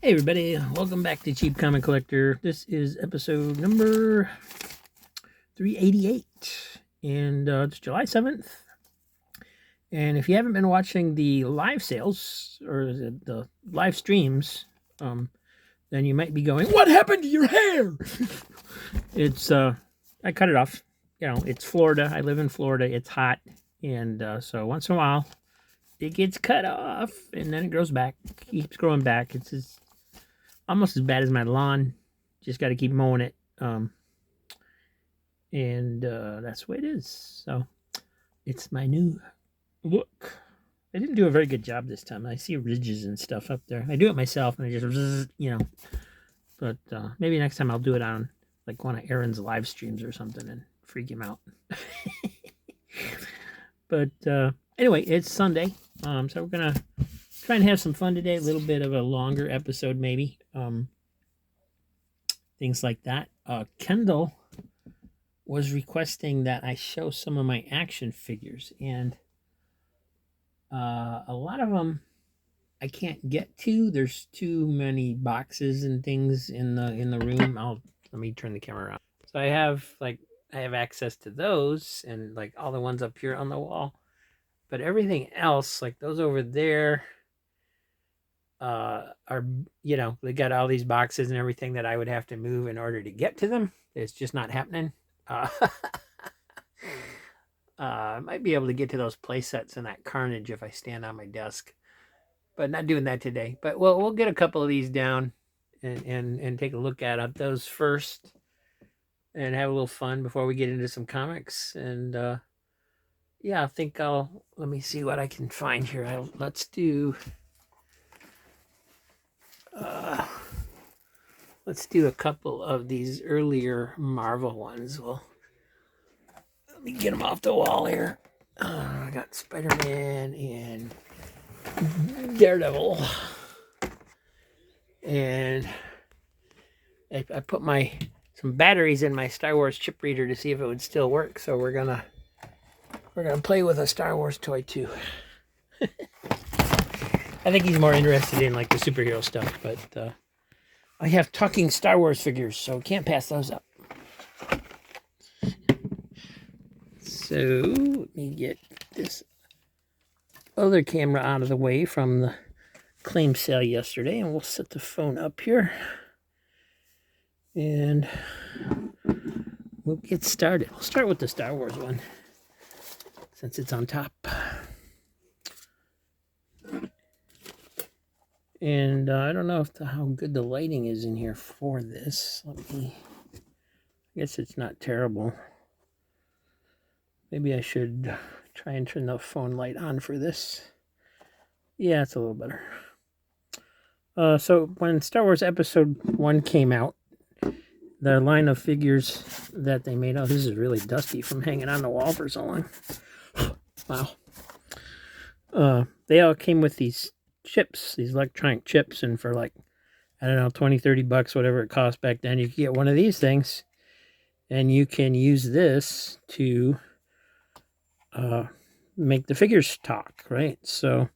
Hey everybody, welcome back to Cheap Comic Collector. This is episode number 388, and it's July 7th. And if you haven't been watching the live sales or the live streams, then you might be going, "What happened to your hair?" It's I cut it off. You know, it's Florida. I live in Florida. It's hot, and so once in a while it gets cut off, and then it grows back. Keeps growing back. It's almost as bad as my lawn. Just got to keep mowing it. And that's the way it is. So it's my new look. I didn't do a very good job this time. I see ridges and stuff up there. I do it myself, and I just, But maybe next time I'll do it on like one of Aaron's live streams or something and freak him out. But anyway, it's Sunday. So we're gonna try and have some fun today. A little bit of a longer episode, maybe. Things like that. Kendall was requesting that I show some of my action figures, and a lot of them I can't get to. There's too many boxes and things in the room. Let me turn the camera around. So I have access to those and like all the ones up here on the wall, but everything else, like those over there, are they got all these boxes and everything that I would have to move in order to get to them. It's just not happening. I might be able to get to those play sets and that carnage if I stand on my desk, but not doing that today. But we'll get a couple of these down and take a look at those first and have a little fun before we get into some comics. And I think let me see what I can find here. Let's do a couple of these earlier Marvel ones. Well, let me get them off the wall here. I got Spider-Man and Daredevil. And I put some batteries in my Star Wars chip reader to see if it would still work. So we're gonna play with a Star Wars toy too. I think he's more interested in like the superhero stuff, but I have talking Star Wars figures, so can't pass those up. So let me get this other camera out of the way from the claim sale yesterday, and we'll set the phone up here. And we'll get started. We'll start with the Star Wars one, since it's on top. And I don't know how good the lighting is in here for this. I guess it's not terrible. Maybe I should try and turn the phone light on for this. Yeah, it's a little better. So when Star Wars Episode 1 came out, the line of figures that they made, this is really dusty from hanging on the wall for so long. Wow. They all came with these chips, these electronic chips, and for like, I don't know, $20-$30, whatever it cost back then, you could get one of these things, and you can use this to make the figures talk, right? So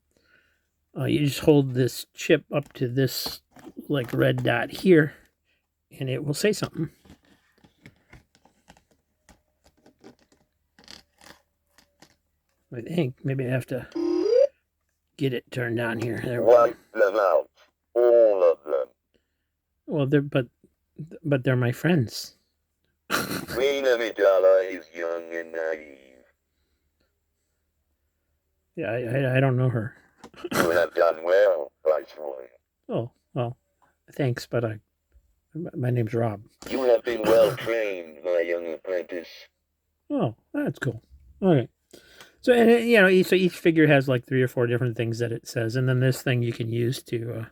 you just hold this chip up to this like red dot here, and it will say something. I think maybe I have to get it turned on here. There we go. Wipe them out, all of them. Well, but they're my friends. Queen Amidala is young and naive. Yeah, I don't know her. You have done well, Viceroy. Oh, well, thanks, but my name's Rob. You have been well trained, my young apprentice. Oh, that's cool. Okay. So, and so each figure has like 3 or 4 different things that it says, and then this thing you can use to,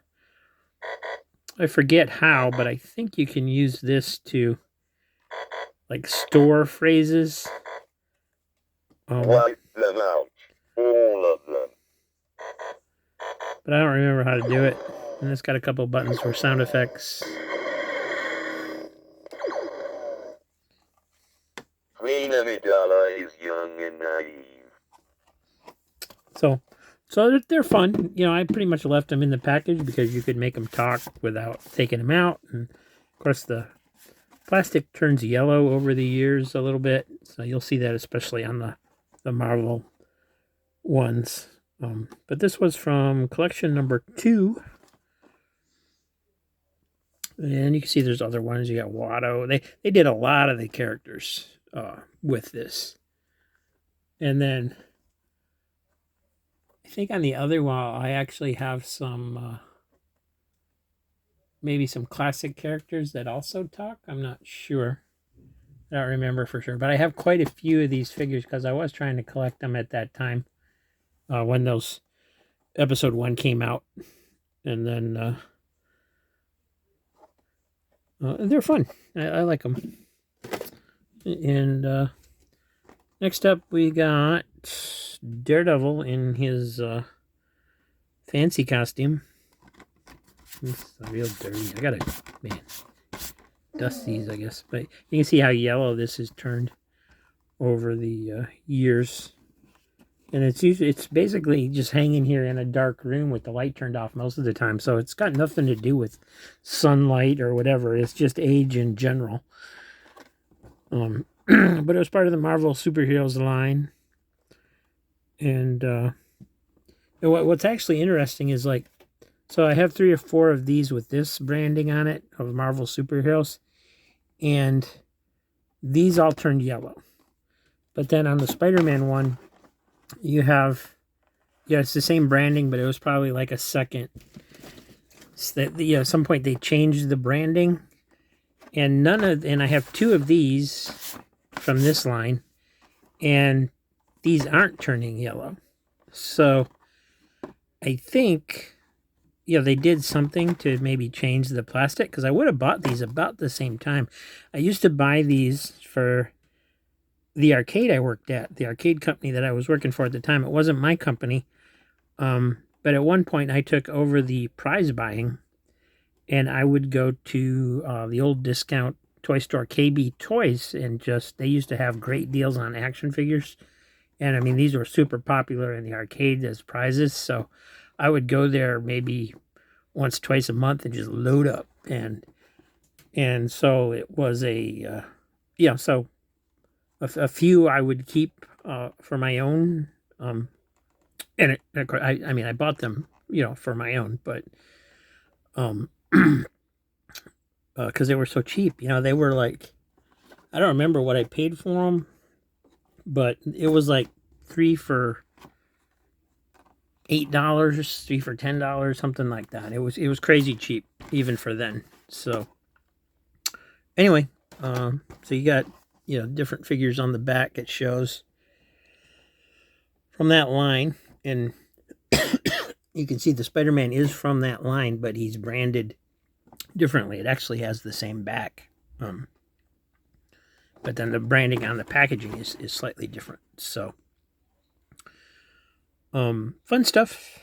I forget how, but I think you can use this to, like, store phrases. Wipe them out, all of them. But I don't remember how to do it. And it's got a couple buttons for sound effects. Queen Amidala is young and naive. So So they're fun. You know, I pretty much left them in the package because you could make them talk without taking them out. And of course, the plastic turns yellow over the years a little bit. So you'll see that especially on the Marvel ones. But this was from collection number 2. And you can see there's other ones. You got Watto. They did a lot of the characters with this. And then I think on the other wall, I actually have some, maybe some classic characters that also talk. I'm not sure. I don't remember for sure. But I have quite a few of these figures because I was trying to collect them at that time when those episode 1 came out. And then they're fun. I like them. And next up, we got Daredevil in his fancy costume. It's real dirty. I gotta, man, dust these, I guess. But you can see how yellow this has turned over the years. And it's basically just hanging here in a dark room with the light turned off most of the time. So it's got nothing to do with sunlight or whatever. It's just age in general. But it was part of the Marvel Superheroes line. And what's actually interesting is, like, so I have 3 or 4 of these with this branding on it of Marvel Superheroes. And these all turned yellow. But then on the Spider-Man one, you have, yeah, it's the same branding, but it was probably like a second. At some point they changed the branding. And I have 2 of these from this line. And these aren't turning yellow. So I think, they did something to maybe change the plastic, because I would have bought these about the same time. I used to buy these for the arcade I worked at, the arcade company that I was working for at the time. It wasn't my company. But at one point I took over the prize buying, and I would go to the old discount toy store, KB Toys, and they used to have great deals on action figures. And I mean, these were super popular in the arcade as prizes. So I would go there maybe once, twice a month and just load up. And so it was so a few I would keep for my own. And I bought them, for my own, but because they were so cheap, they were like, I don't remember what I paid for them, but it was like 3 for $8, 3 for $10, something like that. It was crazy cheap even for then. So anyway, so you got different figures on the back. It shows from that line, and you can see the Spider-Man is from that line, but he's branded differently. It actually has the same back. But then the branding on the packaging is slightly different. So, fun stuff.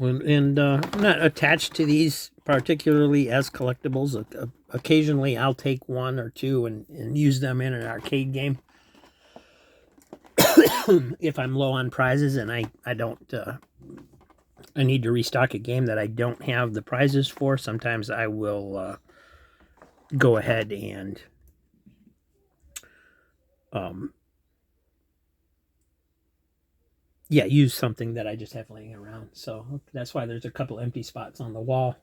And I'm not attached to these particularly as collectibles. Occasionally I'll take 1 or 2 and use them in an arcade game. If I'm low on prizes and I don't, I need to restock a game that I don't have the prizes for, sometimes I will go ahead and use something that I just have laying around. So that's why there's a couple empty spots on the wall,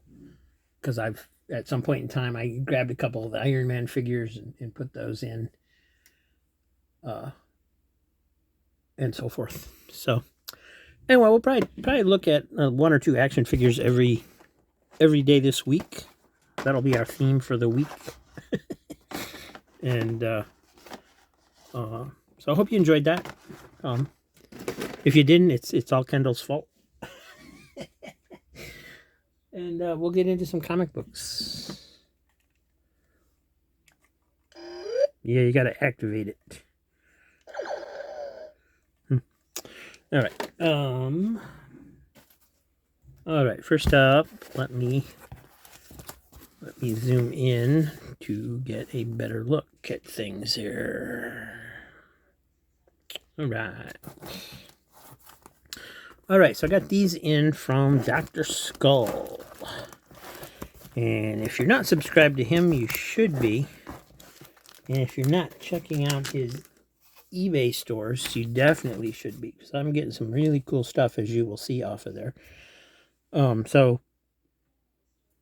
because at some point in time I grabbed a couple of the Iron Man figures and put those in, and so forth. So anyway, we'll probably look at 1 or 2 action figures every day this week. That'll be our theme for the week. And so I hope you enjoyed that. If you didn't, it's all Kendall's fault. And we'll get into some comic books. Yeah, you got to activate it. All right. All right. First up, let me zoom in to get a better look at things here. All right. All right, so I got these in from Dr. Skull. And if you're not subscribed to him, you should be. And if you're not checking out his eBay stores, you definitely should be, because I'm getting some really cool stuff, as you will see off of there. So,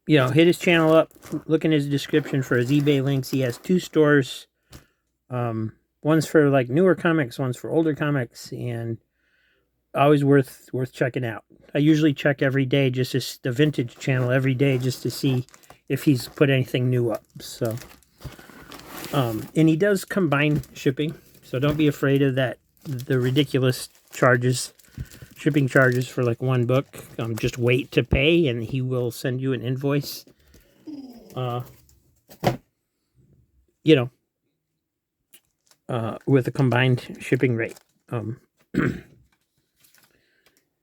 you know, hit his channel up, look in his description for his eBay links. He has 2 stores. One's for like newer comics, one's for older comics, and always worth checking out. I usually check every day, just the vintage channel every day, just to see if he's put anything new up. So, and he does combine shipping, so don't be afraid of that. The ridiculous shipping charges for like one book. Just wait to pay, and he will send you an invoice. You know, with a combined shipping rate.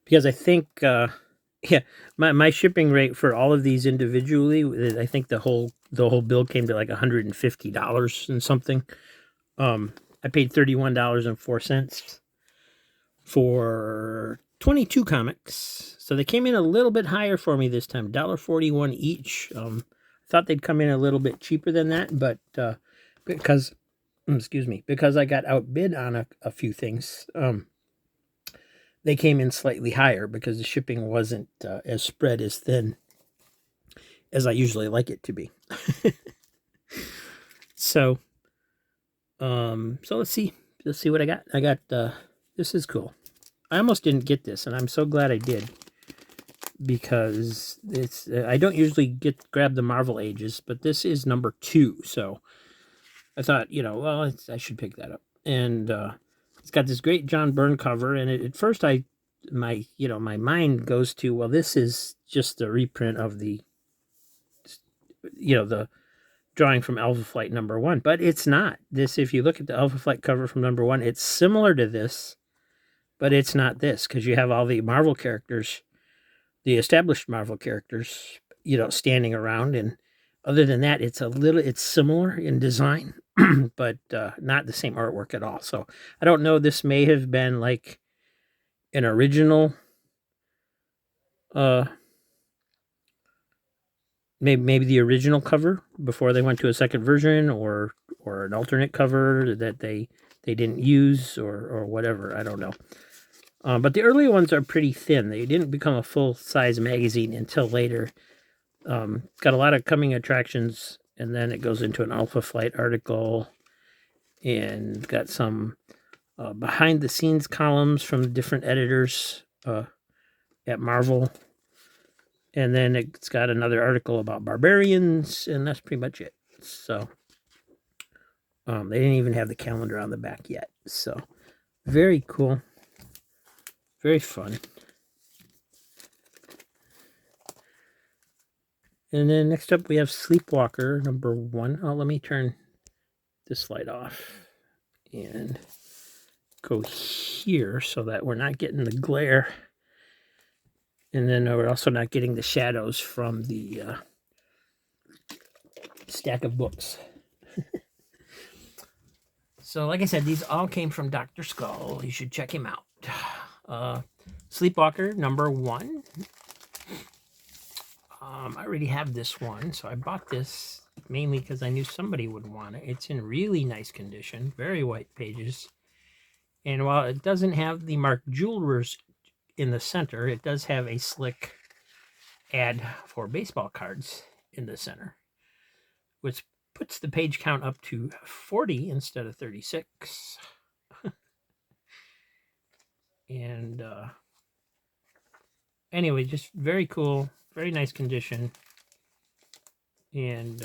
Because I think, yeah, my shipping rate for all of these individually, I think the whole bill came to like $150 and something. I paid $31.04 for 22 comics, so they came in a little bit higher for me this time, $1.41 each. I thought they'd come in a little bit cheaper than that, but because I got outbid on a few things, they came in slightly higher because the shipping wasn't as spread as thin as I usually like it to be. So let's see what I got. I got this is cool. I almost didn't get this, and I'm so glad I did, because it's I don't usually grab the Marvel Ages, but this is number 2, so I thought, you know, well, I should pick that up. And it's got this great John Byrne cover, and at first my mind goes to, well, this is just a reprint of the drawing from Alpha Flight #1, but it's not. This, if you look at the Alpha Flight cover from #1, it's similar to this, but it's not this, because you have all the Marvel characters, the established Marvel characters, standing around, and other than that, it's similar in design, but not the same artwork at all. So I don't know. This may have been like an original, maybe the original cover before they went to a second version, or an alternate cover that they didn't use, or whatever. I don't know. But the early ones are pretty thin. They didn't become a full-size magazine until later. Got a lot of coming attractions, and then it goes into an Alpha Flight article, and got some behind-the-scenes columns from different editors at Marvel. And then it's got another article about barbarians, and that's pretty much it. So they didn't even have the calendar on the back yet. So very cool. Very fun. And then next up we have Sleepwalker #1. Oh, let me turn this light off and go here so that we're not getting the glare. And then we're also not getting the shadows from the stack of books. So like I said, these all came from Dr. Skull. You should check him out. Sleepwalker #1. I already have this one, so I bought this mainly because I knew somebody would want it. It's in really nice condition, very white pages. And while it doesn't have the marked jewelers in the center, it does have a slick ad for baseball cards in the center, which puts the page count up to 40 instead of 36. And anyway, just very cool, very nice condition. And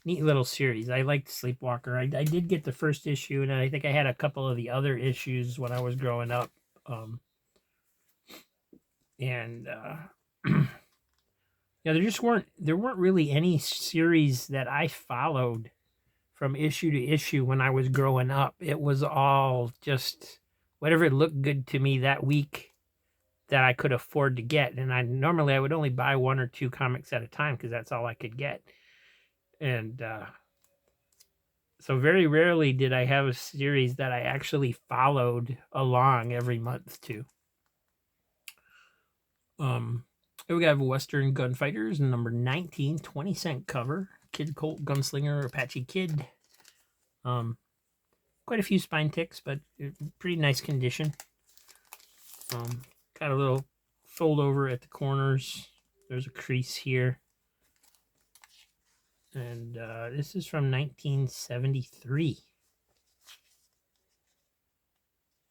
neat little series. I liked Sleepwalker. I did get the first issue, and I think I had a couple of the other issues when I was growing up. And yeah, there weren't really any series that I followed from issue to issue when I was growing up. It was all just whatever looked good to me that week that I could afford to get. And I would only buy 1 or 2 comics at a time, because that's all I could get. And So very rarely did I have a series that I actually followed along every month to. Here we have Western Gunfighters, number 19, 20-cent cover. Kid Colt Gunslinger, Apache Kid. Quite a few spine ticks, but pretty nice condition. Got a little fold over at the corners. There's a crease here. And this is from 1973.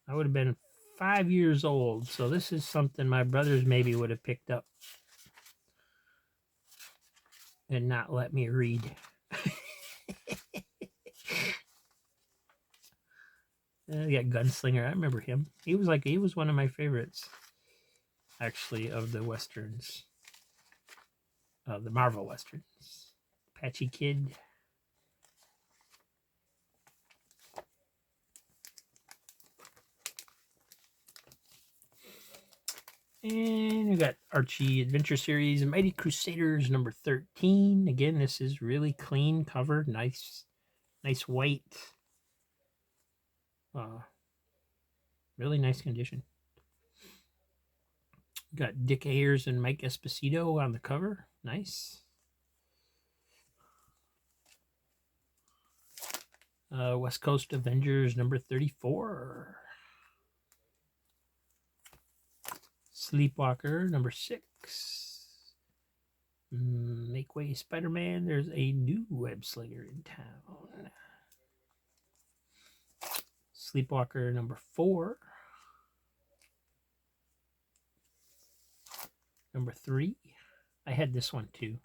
I would have been 5 years old, so this is something my brothers maybe would have picked up and not let me read. Yeah, Gunslinger. I remember him. He was one of my favorites, actually, of the westerns, the Marvel westerns. Apache Kid. And we got Archie Adventure Series, Mighty Crusaders number 13. Again, this is really clean cover, nice white. Really nice condition. Got Dick Ayers and Mike Esposito on the cover. Nice. West Coast Avengers number 34. Sleepwalker number 6. Make Way Spider-Man. There's a new web slinger in town. Sleepwalker number 4. Number 3. I had this one too.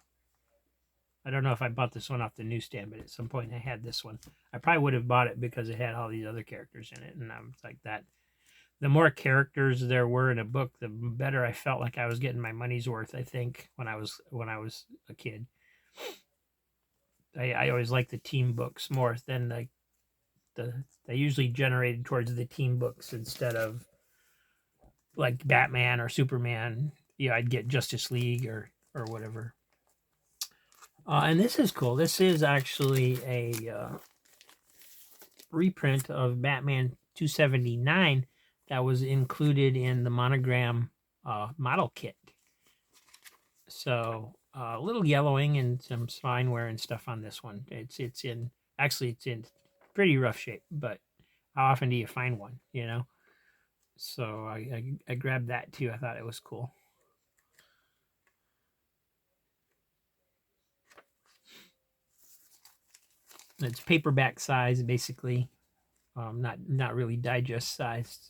I don't know if I bought this one off the newsstand, but at some point I had this one. I probably would have bought it because it had all these other characters in it, and I was like that. The more characters there were in a book, the better I felt like I was getting my money's worth. I think when I was a kid, I always liked the team books more than they usually generated towards the team books instead of like Batman or Superman. Yeah, I'd get Justice League or whatever. And this is cool. This is actually a reprint of Batman 279 that was included in the Monogram model kit. So a little yellowing and some spine wear and stuff on this one. It's in pretty rough shape, but how often do you find one, you know? So I grabbed that too. I thought it was cool. It's paperback size, basically. Not really digest sized.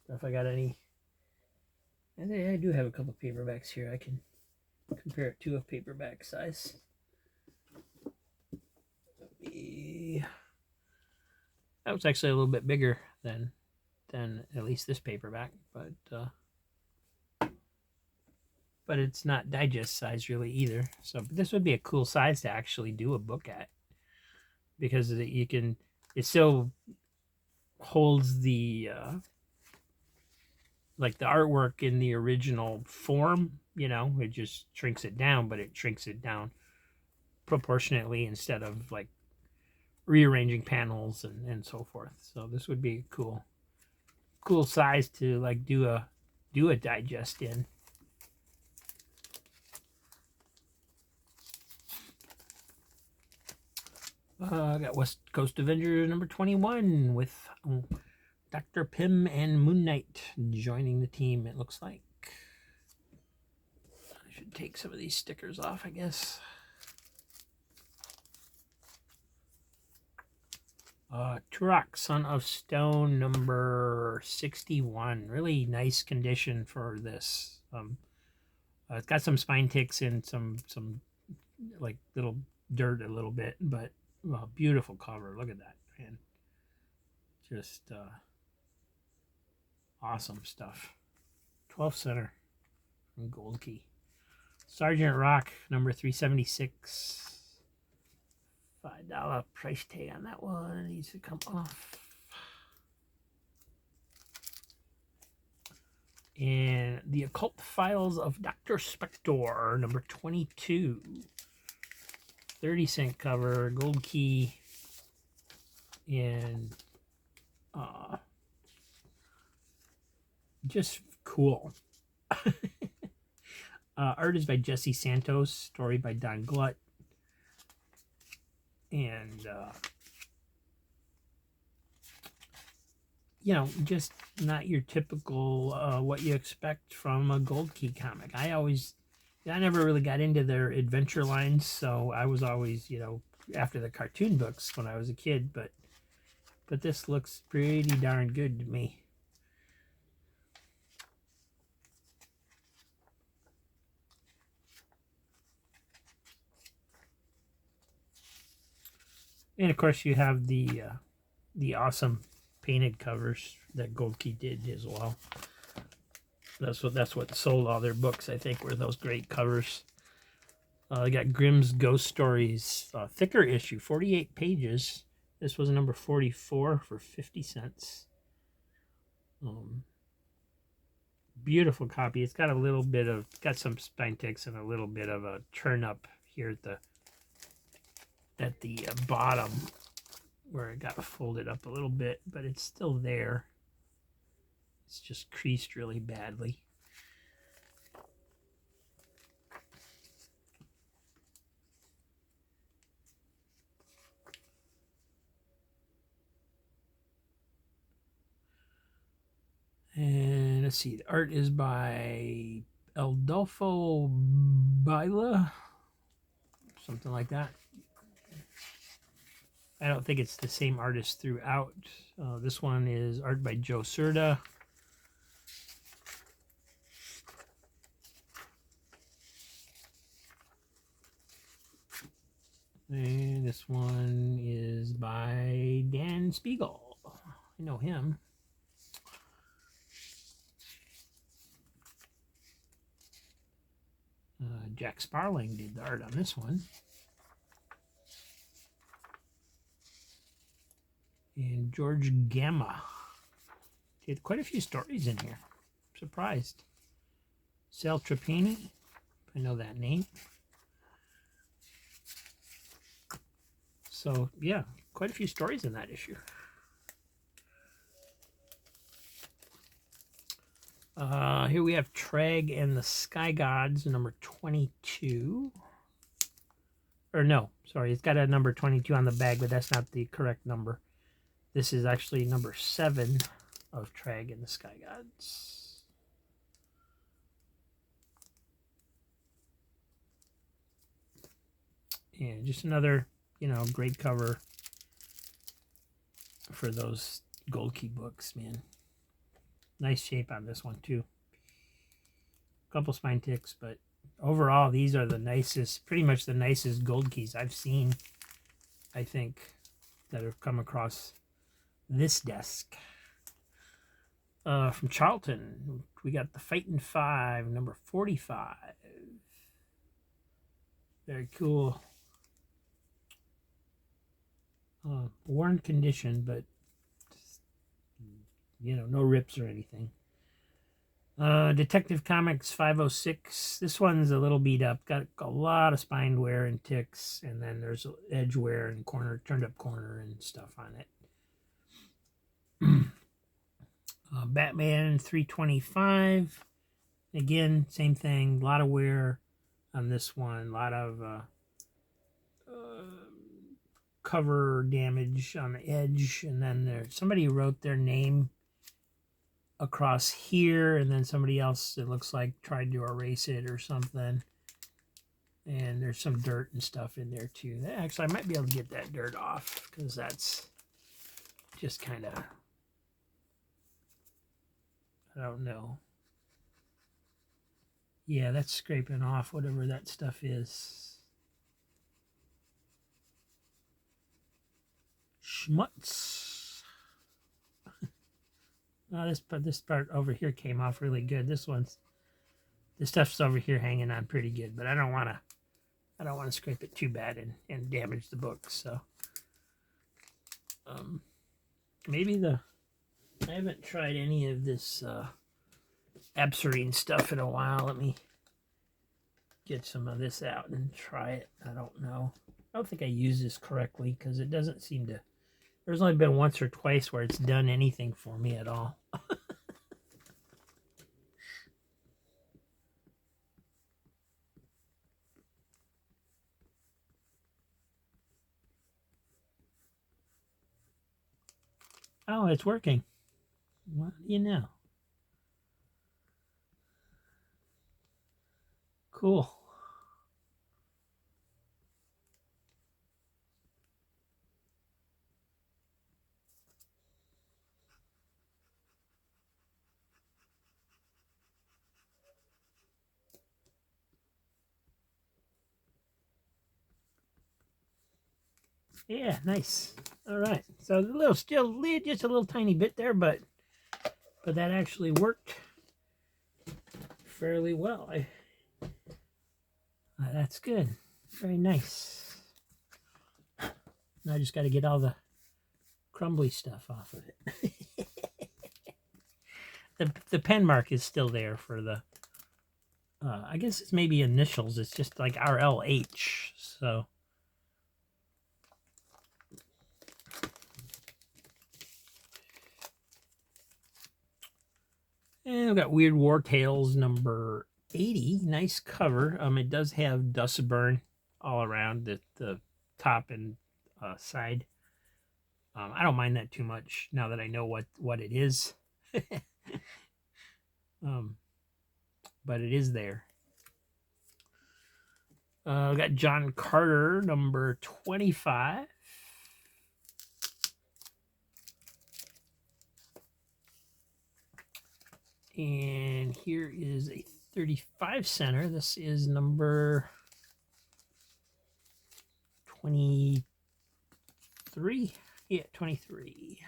So if I got any, and I do have a couple paperbacks here. I can compare it to a paperback size. That was actually a little bit bigger than at least this paperback, but it's not digest size really either. So but this would be a cool size to actually do a book at, because it still holds the like the artwork in the original form, you know. It just shrinks it down, but it shrinks it down proportionately instead of like rearranging panels and so forth. So this would be a cool size to like do a digest in. I got West Coast Avengers number 21 with Dr. Pym and Moon Knight joining the team, it looks like. I should take some of these stickers off, I guess. Turok, Son of Stone, number 61. Really nice condition for this. It's got some spine ticks and some like little dirt a little bit, but beautiful cover. Look at that, man. Just awesome stuff. 12 center from Gold Key. Sergeant Rock, number 376. $5 price tag on that one. Needs to come off. And The Occult Files of Dr. Spector, number 22. 30-cent cover, Gold Key. and just cool. Art is by Jesse Santos, story by Don Glutt, and you know, just not your typical what you expect from a Gold Key comic. I never really got into their adventure lines, so I was always, you know, after the cartoon books when I was a kid, but this looks pretty darn good to me. And of course, you have the awesome painted covers that Gold Key did as well. That's what sold all their books, I think, were those great covers. They got Grimm's Ghost Stories, thicker issue, 48 pages. This was number 44 for 50 cents. Beautiful copy. It's got a little bit of, got some spine ticks and a little bit of a turn up here at the bottom where it got folded up a little bit, but it's still there. It's just creased really badly. And let's see, the art is by Adolfo Baila, something like that. I don't think it's the same artist throughout. This one is art by Joe Cerda. And this one is by Dan Spiegel. I know him. Jack Sparling did the art on this one. And George Gamma did quite a few stories in here. I'm surprised. Sal Trapani, I know that name. So yeah, quite a few stories in that issue. Here we have Treg and the Sky Gods, number 22. Or no, sorry, it's got a number 22 on the bag, but that's not the correct number. This is actually number 7 of Treg and the Sky Gods. And just another, you know, great cover for those Gold Key books, man. Nice shape on this one too. Couple spine ticks, but overall these are the nicest, pretty much the nicest Gold Keys I've seen, I think, that have come across this desk. From Charlton, we got the Fightin' 5, number 45. Very cool. Worn condition, but you know, no rips or anything. Detective Comics 506. This one's a little beat up. Got a lot of spine wear and ticks, and then there's edge wear and corner, turned up corner and stuff on it. Batman 325. Again, same thing. A lot of wear on this one. A lot of cover damage on the edge, and then there's somebody wrote their name across here, and then somebody else, it looks like, tried to erase it or something. And there's some dirt and stuff in there too. Actually, I might be able to get that dirt off, because that's just kind of, I don't know. Yeah, that's scraping off whatever that stuff is. Schmutz. Oh, this part over here came off really good. This stuff's over here hanging on pretty good, but I don't want to scrape it too bad and damage the book. So maybe I haven't tried any of this Absirine stuff in a while. Let me get some of this out and try it. I don't know. I don't think I use this correctly, because it doesn't seem to There's only been once or twice where it's done anything for me at all. Oh, it's working. What do you know? Cool. Yeah, nice. All right. So a little still just a little tiny bit there, but that actually worked fairly well. That's good. Very nice. Now I just got to get all the crumbly stuff off of it. the pen mark is still there for the. I guess it's maybe initials. It's just like RLH. So. And we've got Weird War Tales number 80. Nice cover. It does have dust burn all around the top and side. I don't mind that too much now that I know what it is. But it is there. We got John Carter number 25. And here is a 35 center. This is number 23. Yeah, 23.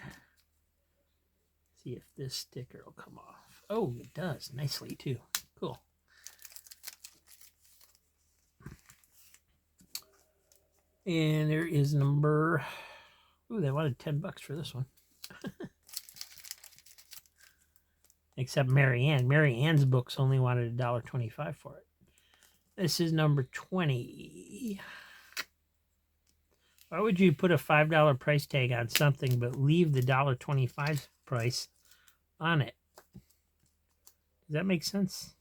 See if this sticker will come off. Oh, it does nicely too. Cool. And there is number. Ooh, they wanted $10 for this one. Except Mary Ann. Mary Ann's books only wanted $1.25 for it. This is number 20. Why would you put a $5 price tag on something but leave the $1.25 price on it? Does that make sense?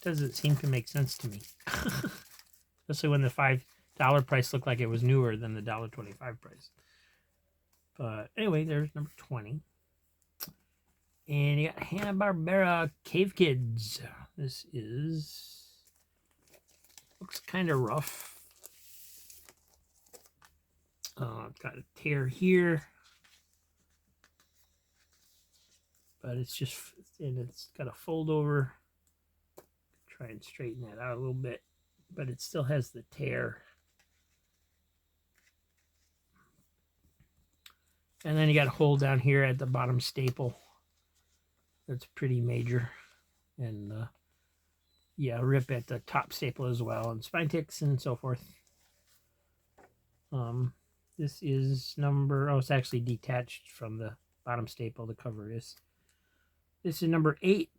Doesn't seem to make sense to me. Especially when the $5 price looked like it was newer than the $1.25 price. But anyway, there's number 20. And you got Hanna-Barbera Cave Kids. This looks kind of rough. It's got a tear here. But it's got a fold over. Try and straighten that out a little bit. But it still has the tear. And then you got a hole down here at the bottom staple. That's pretty major. And yeah, rip at the top staple as well, and spine ticks and so forth. This is number, it's actually detached from the bottom staple, the cover is. This is number 8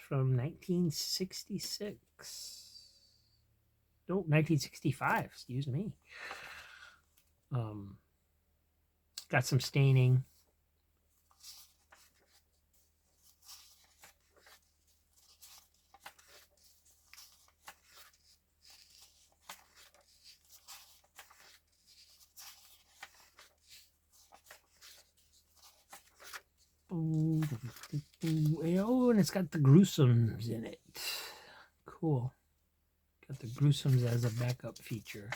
from 1966. No, 1965, excuse me. Got some staining. Oh, and it's got the gruesomes in it. Cool. Got the gruesomes as a backup feature.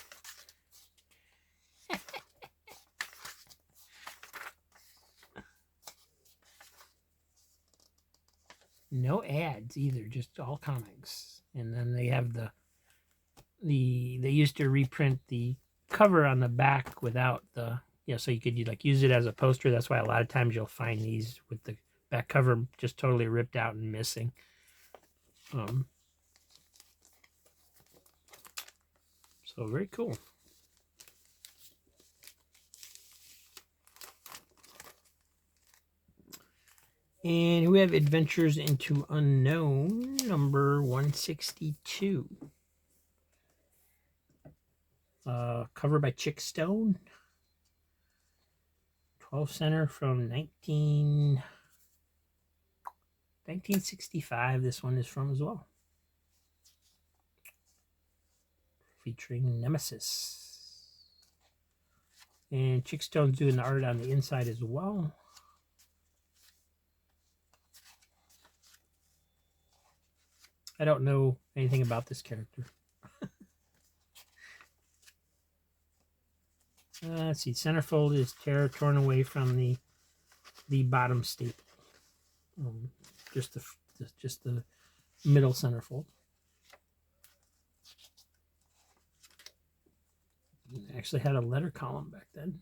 No ads either, just all comics. And then they have they used to reprint the cover on the back without the, so you could use it as a poster. That's why a lot of times you'll find these with the back cover just totally ripped out and missing. So very cool. And we have Adventures into Unknown, number 162. Cover by Chick Stone. Center from 1965. This one is from as well. Featuring Nemesis. And Chickstone's doing the art on the inside as well. I don't know anything about this character. Let's see. Centerfold is torn away from the bottom staple. Just the middle centerfold. Actually had a letter column back then.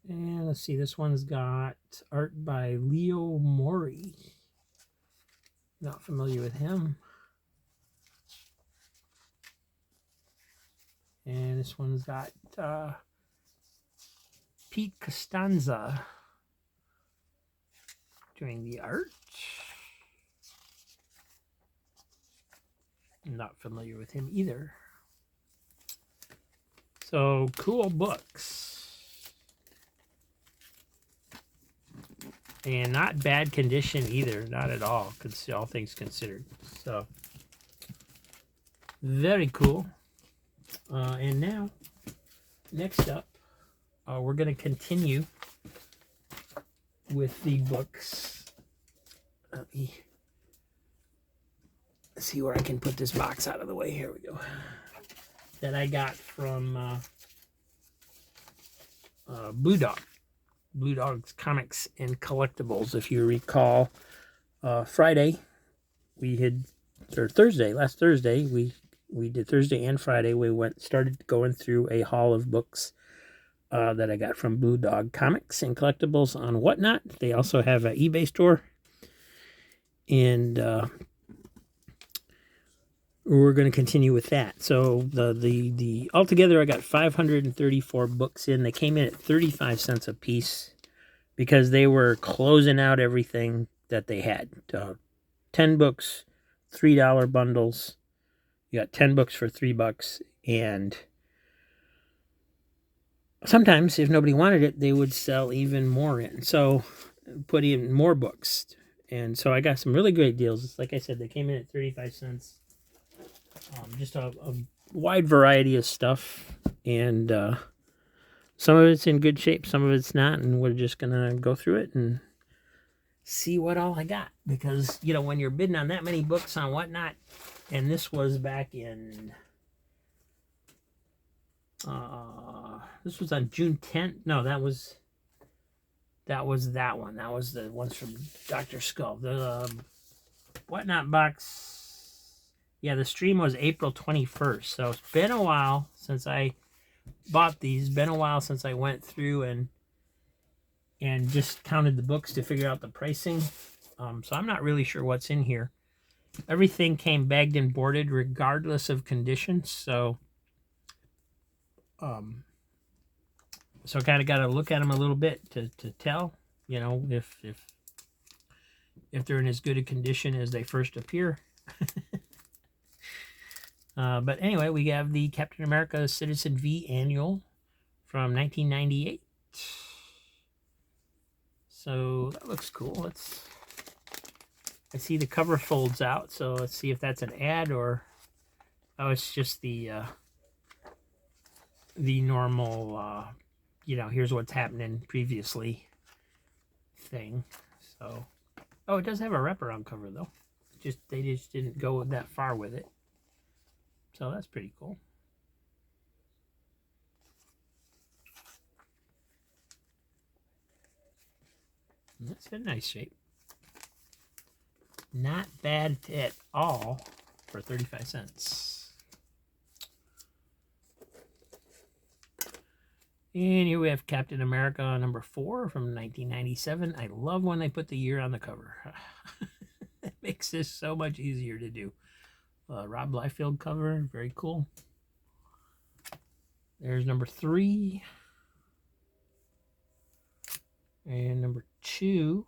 And let's see, this one's got art by Leo Mori. Not familiar with him. And this one's got Pete Costanza doing the art. Not familiar with him either. So, cool books. And not bad condition either. Not at all, all things considered. So, very cool. And now, next up, we're going to continue with the books. Let me see where I can put this box out of the way. Here we go. That I got from Blue Dog. Blue Dog's Comics and Collectibles. If you recall, Friday, last Thursday, we did Thursday and Friday. We started going through a haul of books that I got from Blue Dog Comics and Collectibles on Whatnot. They also have an eBay store. And we're going to continue with that. So the altogether, I got 534 books in. They came in at 35 cents a piece because they were closing out everything that they had. 10 books, $3 bundles. You got 10 books for $3, and sometimes if nobody wanted it, they would sell even more in. So put in more books. And so I got some really great deals. Like I said, they came in at 35 cents. Just a wide variety of stuff, and some of it's in good shape, some of it's not, and we're just gonna go through it and see what all I got. Because when you're bidding on that many books on Whatnot, and this was back in this was on June 10th. No, that was that one. That was the ones from Dr. Skull. The Whatnot box. Yeah, the stream was April 21st, so it's been a while since I bought these. Been a while since I went through and just counted the books to figure out the pricing. So I'm not really sure what's in here. Everything came bagged and boarded regardless of conditions, so so I kind of got to look at them a little bit to tell, if they're in as good a condition as they first appear. But anyway, we have the Captain America Citizen V Annual from 1998. So that looks cool. I see the cover folds out, so let's see if that's an ad or it's just the normal here's what's happening previously thing. So it does have a wraparound cover though. They just didn't go that far with it. So that's pretty cool. That's in nice shape. Not bad at all for 35 cents. And here we have Captain America #4 from 1997. I love when they put the year on the cover. It makes this so much easier to do. Rob Liefeld cover, very cool. There's #3. And #2.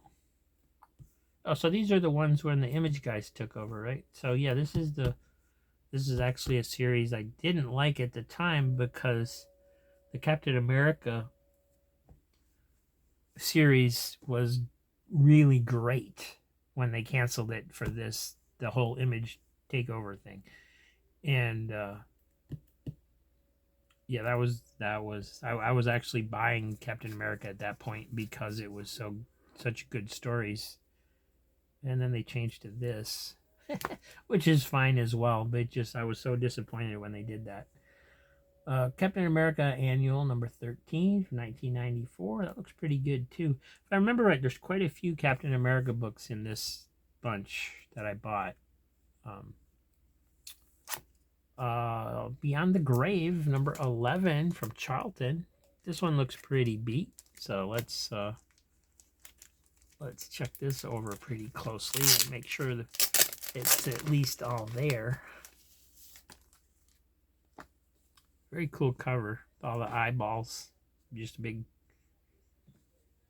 Oh, so these are the ones when the Image guys took over, right? So yeah, this is actually a series I didn't like at the time because the Captain America series was really great when they canceled it for the whole image takeover thing. And yeah, I was actually buying Captain America at that point because it was such good stories. And then they changed to this, which is fine as well. But just I was so disappointed when they did that. Captain America Annual number 13 from 1994. That looks pretty good too. If I remember right, there's quite a few Captain America books in this bunch that I bought. Um, Beyond the Grave number 11 from Charlton. This one looks pretty beat. So let's check this over pretty closely and make sure that it's at least all there. Very cool cover. All the eyeballs. Just a big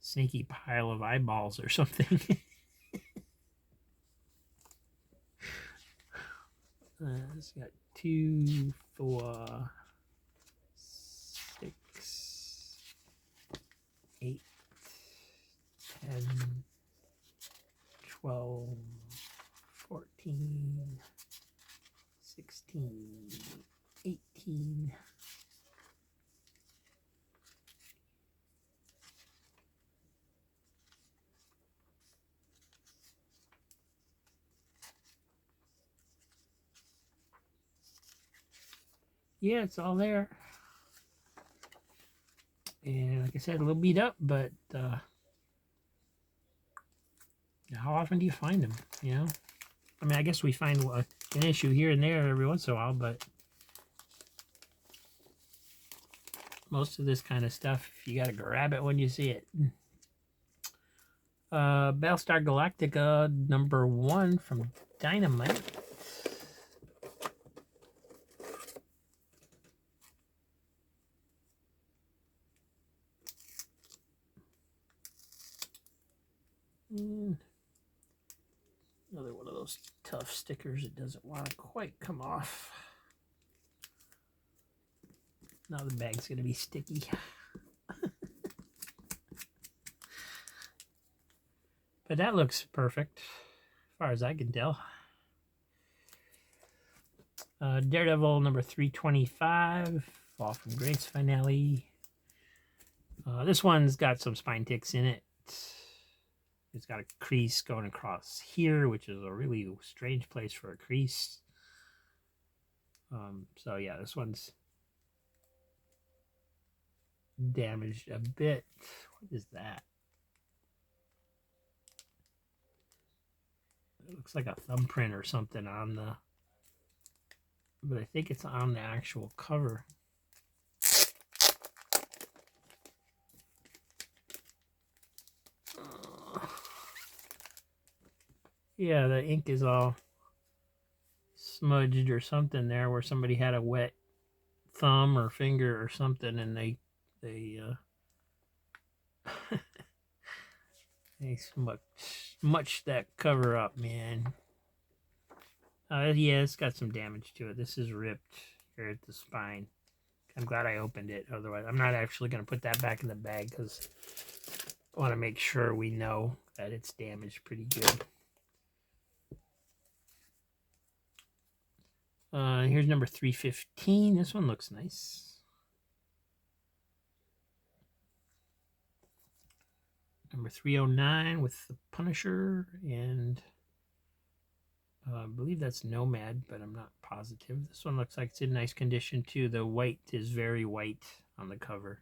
sneaky pile of eyeballs or something. It's got 2, 4, 6, 8, 10, 12, 14, 16, 18. Yeah, it's all there. And like I said, a little beat up, but how often do you find them? You know, I mean, I guess we find an issue here and there every once in a while, but most of this kind of stuff, you got to grab it when you see it. Battlestar Galactica number 1 from Dynamite. And another one of those tough stickers. It doesn't want to quite come off. Now the bag's going to be sticky. But that looks perfect, as far as I can tell. Daredevil number 325, Fall from Grace finale. This one's got some spine ticks in it. It's got a crease going across here, which is a really strange place for a crease. So yeah, this one's damaged a bit. What is that? It looks like a thumbprint or something on the, but I think it's on the actual cover. Yeah, the ink is all smudged or something there, where somebody had a wet thumb or finger or something, and they they smudged that cover up, man. Yeah, it's got some damage to it. This is ripped here at the spine. I'm glad I opened it. Otherwise, I'm not actually going to put that back in the bag because I want to make sure we know that it's damaged pretty good. Here's number 315. This one looks nice. Number 309 with the Punisher, and I believe that's Nomad, but I'm not positive. This one looks like it's in nice condition too. The white is very white on the cover.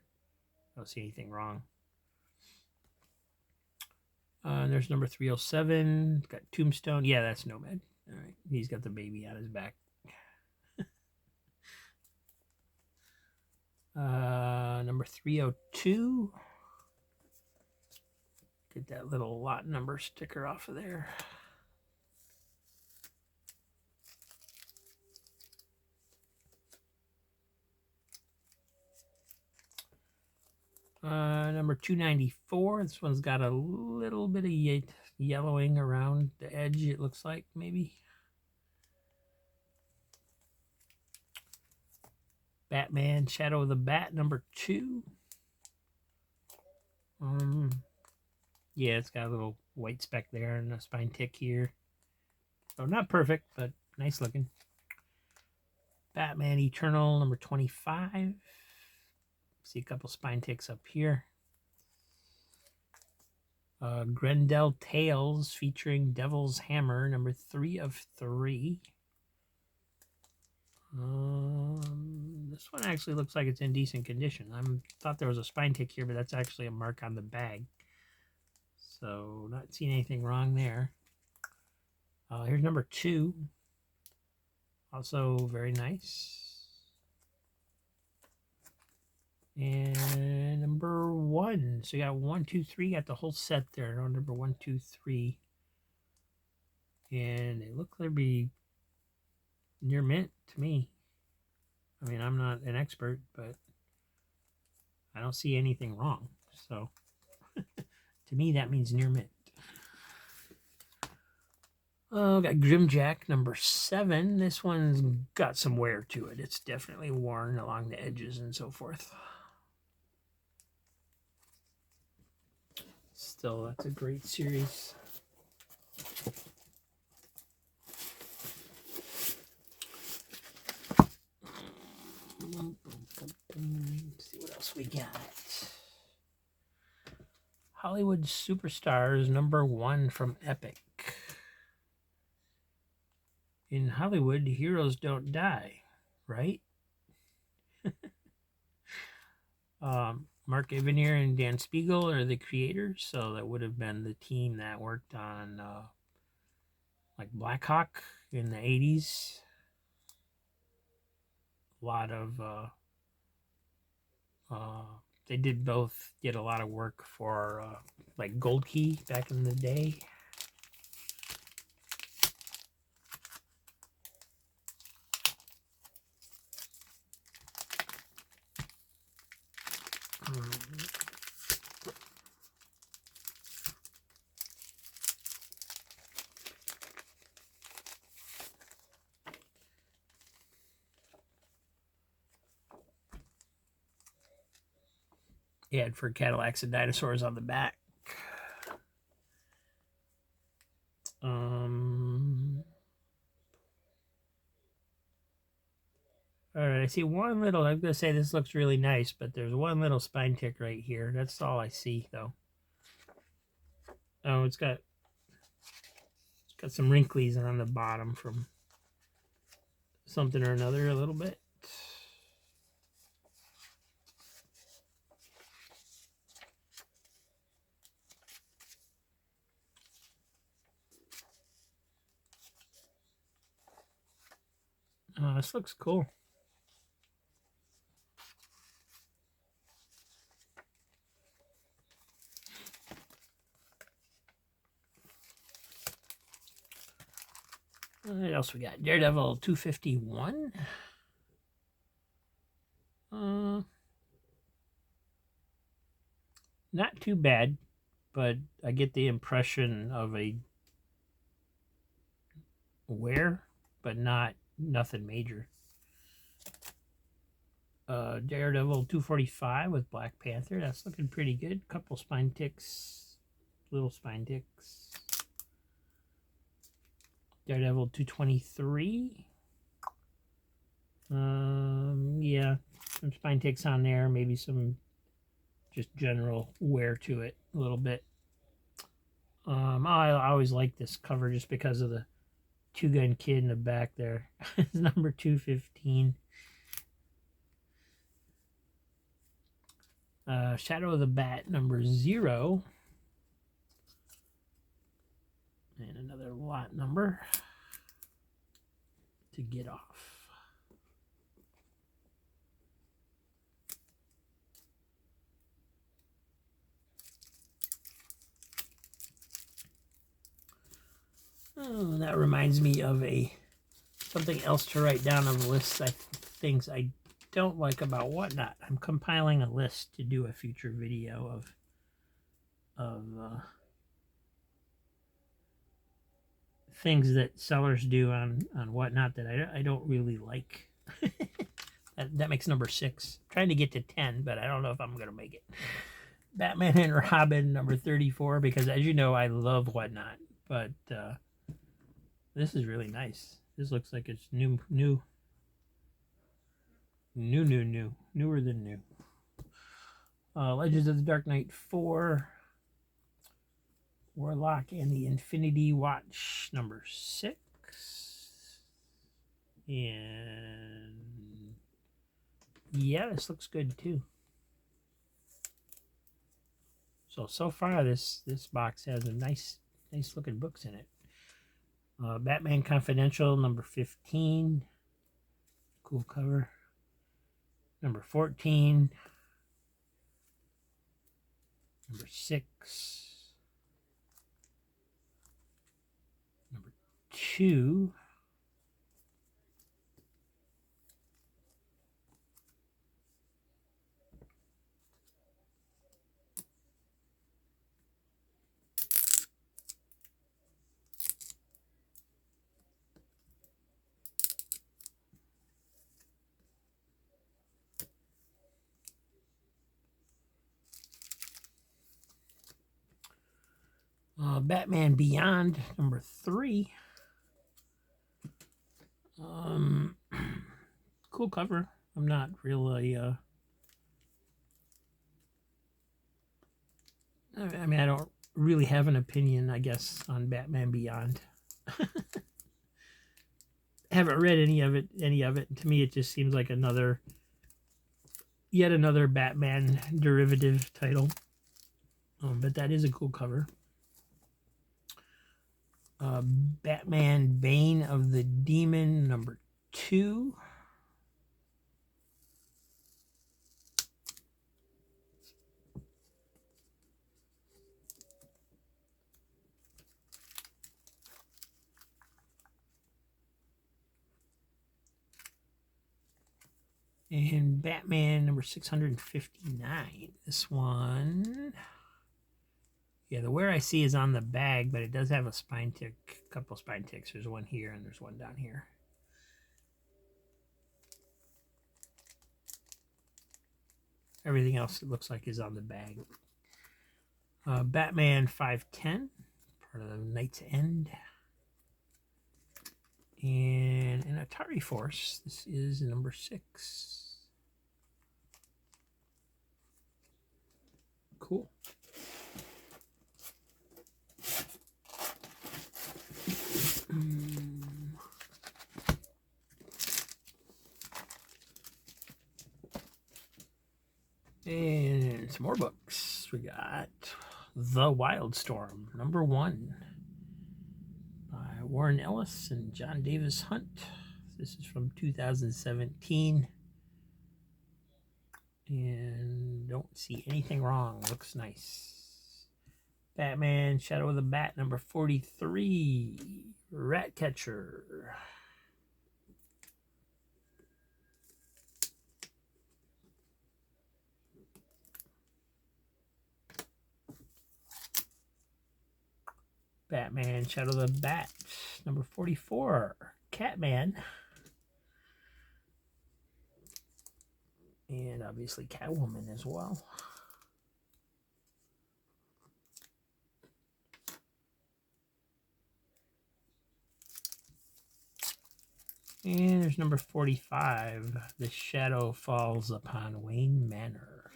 I don't see anything wrong. There's number 307. Got Tombstone. Yeah, that's Nomad. All right. He's got the baby on his back. Number 302. Get that little lot number sticker off of there. Number 294. This one's got a little bit of yellowing around the edge, it looks like, maybe. Batman Shadow of the Bat number 2. Yeah, it's got a little white speck there and a spine tick here. So not perfect, but nice looking. Batman Eternal number 25. See a couple spine ticks up here. Grendel Tales featuring Devil's Hammer number 3 of 3. This one actually looks like it's in decent condition. I thought there was a spine tick here, but that's actually a mark on the bag. So not seeing anything wrong there. Here's number 2. Also very nice. And number 1. So you got 1, 2, 3. Got the whole set there. Number 1, 2, 3. And they look like to be near mint to me. I mean, I'm not an expert, but I don't see anything wrong. So to me, that means near mint. Oh, got Grimjack number 7. This one's got some wear to it. It's definitely worn along the edges and so forth. Still, that's a great series. See what else we got. Hollywood Superstars number 1 from Epic. In Hollywood, heroes don't die, right? Mark Evanier and Dan Spiegel are the creators, so that would have been the team that worked on like Black Hawk in the 80s. A lot of they did a lot of work for like Gold Key back in the day. Ad for Cadillacs and dinosaurs on the back. All right, I see one little, I'm going to say this looks really nice, but there's one little spine tick right here. That's all I see, though. Oh, it's got some wrinkles on the bottom from something or another a little bit. This looks cool. What else we got? Daredevil 251. Not too bad, but I get the impression of a wear, but nothing major. Daredevil 245 with Black Panther. That's looking pretty good. Couple spine ticks, little spine ticks. Daredevil 223. Yeah, some spine ticks on there. Maybe some just general wear to it a little bit. I always like this cover just because of the two-gun kid in the back there. Number 215. Shadow of the Bat number 0. And another lot number to get off. Oh, that reminds me of something else to write down on the list. Things I don't like about Whatnot. I'm compiling a list to do a future video of things that sellers do on Whatnot that I don't really like. that makes number 6. I'm trying to get to 10, but I don't know if I'm gonna make it. Batman and Robin number 34, because as you know, I love Whatnot, but this is really nice. This looks like it's newer than new. Legends of the Dark Knight 4, Warlock and the Infinity Watch number 6, and yeah, this looks good too. So far this box has a nice looking books in it. Batman Confidential number 15, cool cover. Number 14, number 6, number 2, Batman Beyond number 3. Cool cover. I'm not really I mean, I don't really have an opinion, I guess, on Batman Beyond. Haven't read any of it. To me, it just seems like yet another Batman derivative title. But that is a cool cover. Batman Bane of the Demon number 2. And Batman number 659. This one. Yeah, the where I see is on the bag, but it does have a spine tick, a couple spine ticks. There's one here and there's one down here. Everything else it looks like is on the bag. Batman 510, part of the Night's End. And an Atari Force. This is number 6. Cool. And some more books. We got The Wildstorm, number 1, by Warren Ellis and John Davis Hunt. This is from 2017. And don't see anything wrong. Looks nice. Batman Shadow of the Bat, number 43, Ratcatcher. Batman Shadow of the Bat, number 44, Catman. And obviously Catwoman as well. And there's number 45, The Shadow Falls Upon Wayne Manor.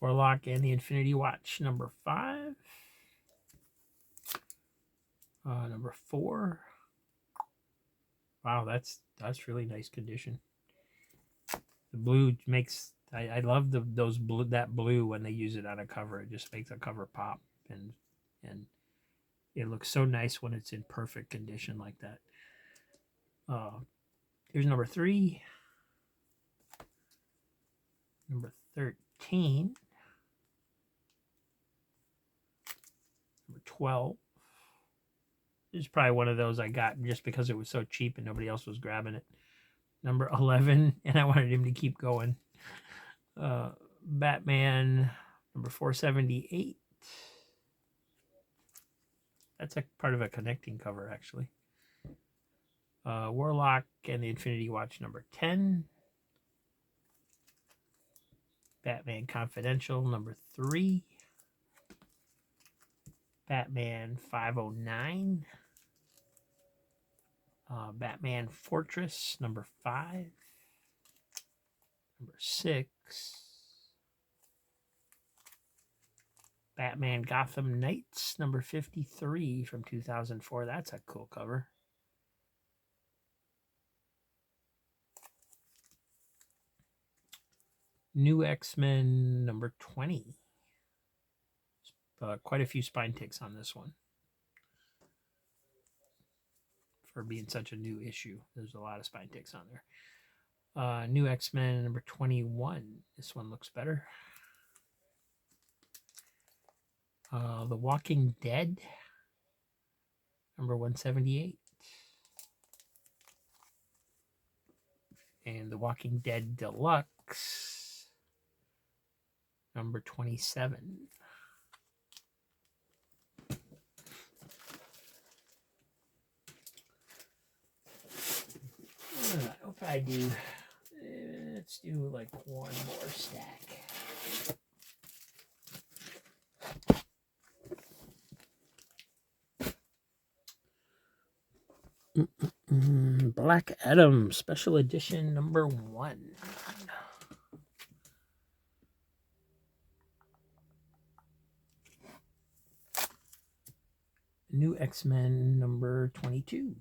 Warlock and the Infinity Watch, number 5. Number 4. Wow, that's really nice condition. The blue makes, I love that blue when they use it on a cover. It just makes a cover pop, and it looks so nice when it's in perfect condition like that. Here's number 3. Number 13. Number 12. This is probably one of those I got just because it was so cheap and nobody else was grabbing it. Number 11, and I wanted him to keep going. Batman, number 478. That's a part of a connecting cover, actually. Warlock and the Infinity Watch number 10. Batman Confidential number 3. Batman 509. Batman Fortress number 5. Number 6. Batman Gotham Knights number 53 from 2004. That's a cool cover. New X-Men number 20. Quite a few spine ticks on this one for being such a new issue. There's a lot of spine ticks on there. New X-Men number 21. This one looks better. The Walking Dead number 178. And The Walking Dead Deluxe number 27. I hope I do. Let's do like one more stack. Black Adam Special Edition number 1. New X-Men number 22.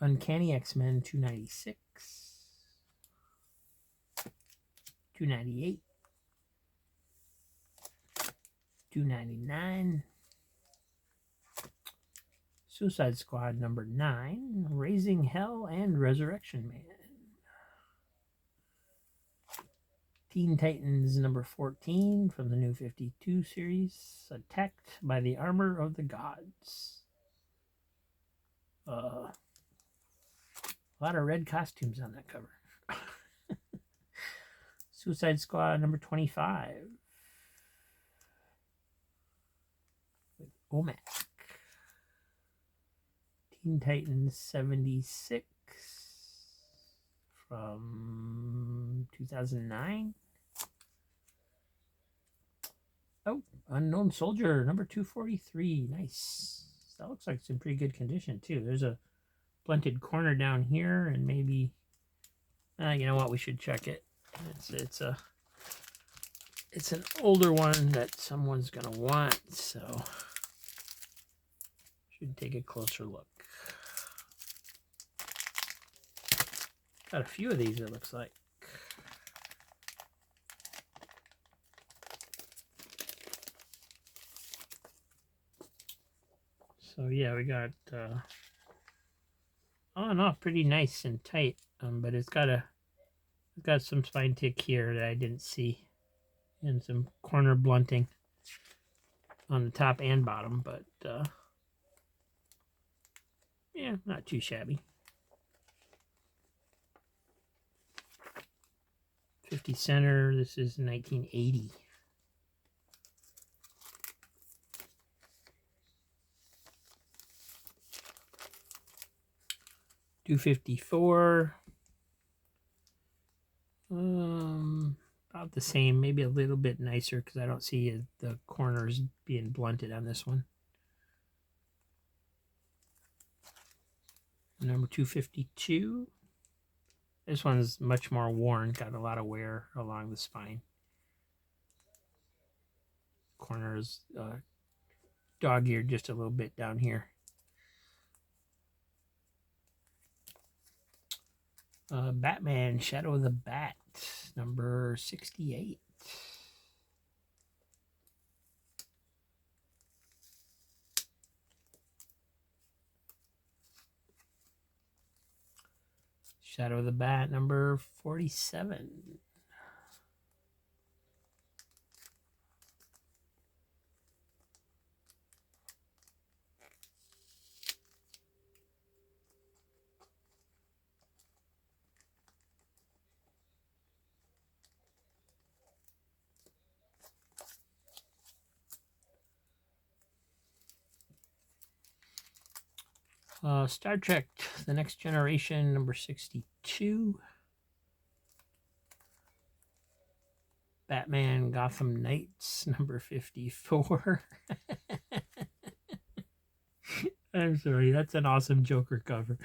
Uncanny X-Men 296. 298. 299. Suicide Squad number 9. Raising Hell and Resurrection Man. Teen Titans number 14 from the New 52 series. Attacked by the Armor of the Gods. A lot of red costumes on that cover. Suicide Squad number 25. With Omac. Teen Titans 76 from 2009. Oh, Unknown Soldier number 243. Nice. That looks like it's in pretty good condition too. There's a blunted corner down here, and maybe you know what, we should check it. It's an older one that someone's gonna want, so should take a closer look. Got a few of these, it looks like. So yeah, we got on and off pretty nice and tight, but it's got some spine tick here that I didn't see, and some corner blunting on the top and bottom, but yeah, not too shabby. 50 center. This is 1980. $254. About the same, maybe a little bit nicer because I don't see the corners being blunted on this one. Number 252. This one's much more worn, got a lot of wear along the spine. Corners dog-eared just a little bit down here. Batman Shadow of the Bat, number 68. Shadow of the Bat, number 47. Star Trek, The Next Generation, number 62. Batman Gotham Knights, number 54. I'm sorry, that's an awesome Joker cover.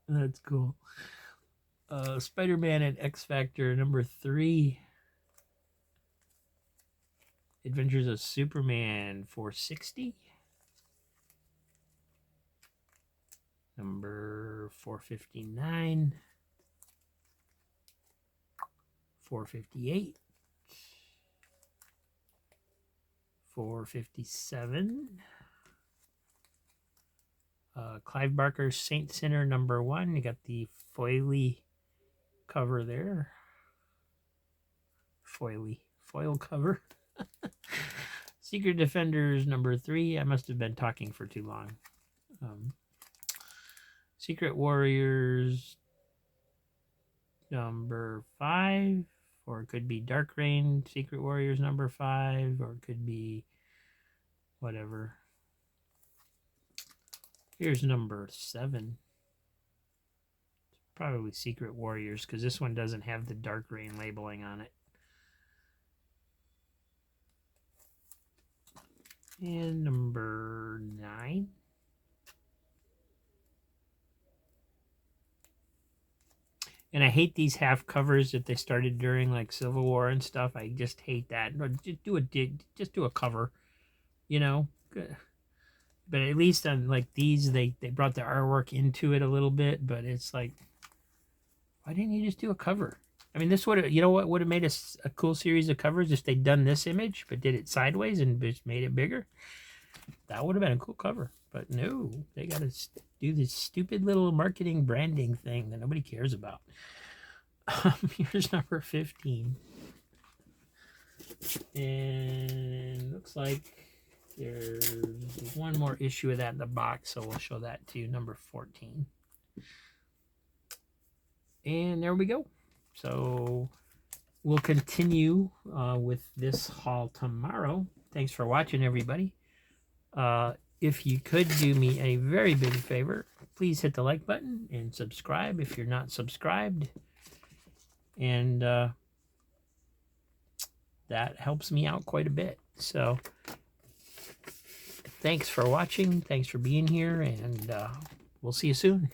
That's cool. Spider-Man and X-Factor, number 3. Adventures of Superman, 460. Number 459. 458. 457. Clive Barker's Saint Sinner, number 1. You got the foily cover there. Foil cover. Secret Defenders, number 3. I must have been talking for too long. Secret Warriors, number 5. Or it could be Dark Reign, Secret Warriors, number 5. Or it could be whatever. Here's number 7. It's probably Secret Warriors, because this one doesn't have the Dark Reign labeling on it. And number 9. And I hate these half covers that they started during like Civil War and stuff. I just hate that. Just do a cover, you know. But at least on like these, they brought the artwork into it a little bit. But it's like, why didn't you just do a cover? I mean, this would have, you know what would have made a cool series of covers if they'd done this image, but did it sideways and just made it bigger. That would have been a cool cover. But no, they got to do this stupid little marketing branding thing that nobody cares about. Here's number 15. And looks like there's one more issue of that in the box, so we'll show that to you, number 14. And there we go. So we'll continue with this haul tomorrow. Thanks for watching, everybody. If you could do me a very big favor, please hit the like button and subscribe if you're not subscribed. And that helps me out quite a bit. So thanks for watching. Thanks for being here. And we'll see you soon.